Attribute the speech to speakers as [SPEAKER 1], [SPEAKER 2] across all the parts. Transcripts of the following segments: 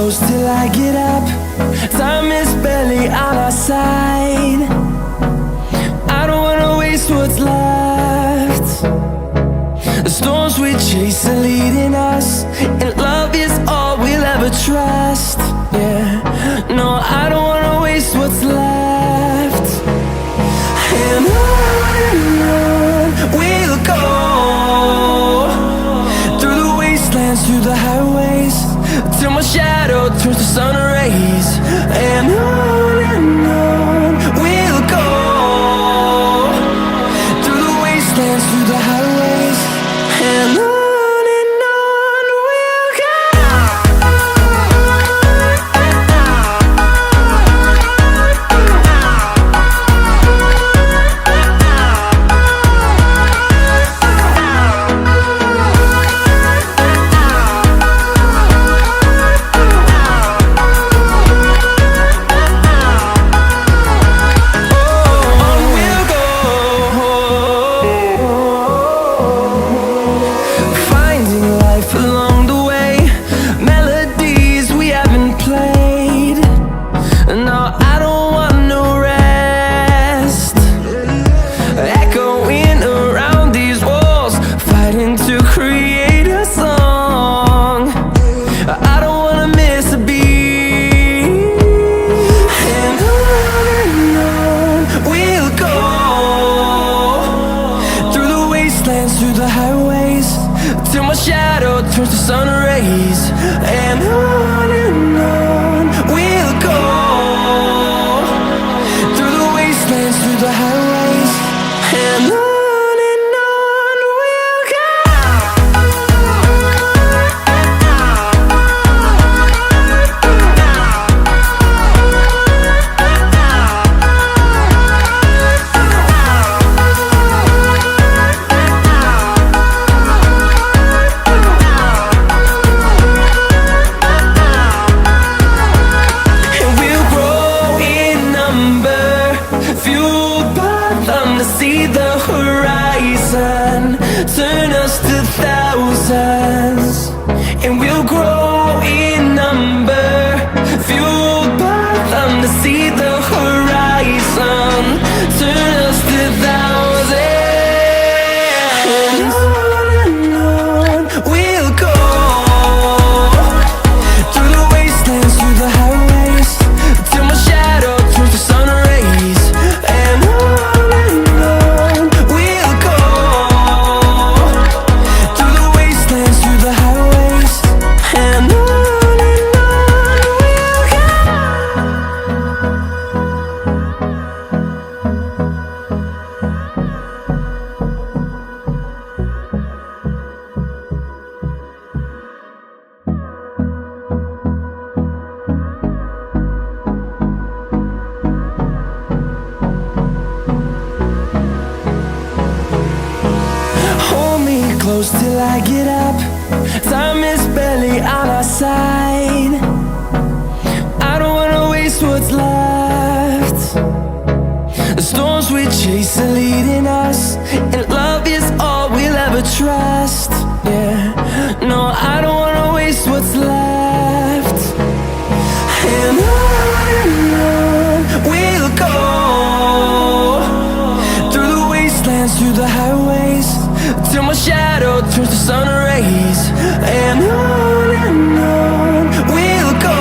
[SPEAKER 1] close till I get up. Time is barely on our side. I don't wanna waste what's left. The storms we chase are leading us, and love is all we'll ever trust. Yeah, no, I don't wanna waste what's left. And on we'll go, through the wastelands, through the highways, till my shadow turns to sun rays. And on we'll go, through the wastelands, through the highways, and on we'll go. Through the highways, till my shadow turns to sun rays. And on we'll go, through the wastelands, through the highways, and on we'll go. See the horizon, turn us to thousands, and we'll grow in number, fueled by them to see the horizon, turn us to thousands. And on we'll go, through the wastelands, through the highways, till my shadow turns to sun rays. And close till I get up. Time is barely on our side. I don't wanna waste what's left. The storms we chase are leading us, and love is all we'll ever trust. Yeah, no, I don't wanna waste what's left. And on we'll go, through the wastelands, through the highways, till my shadow turns to sun rays. And on we'll go,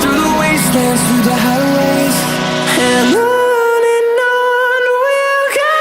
[SPEAKER 1] through the wastelands, through the highways, and on we'll go.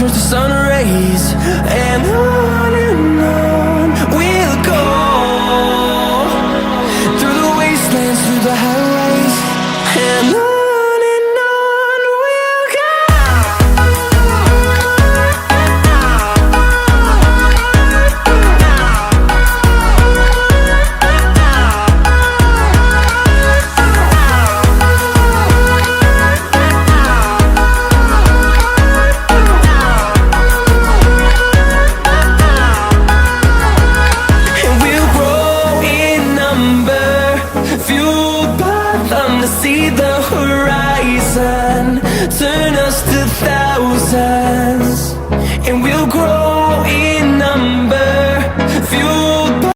[SPEAKER 1] towards the sun rays, and on we'll go, through the wastelands, through the highways, and on we'll go. See the horizon turn us to thousands, and we'll grow in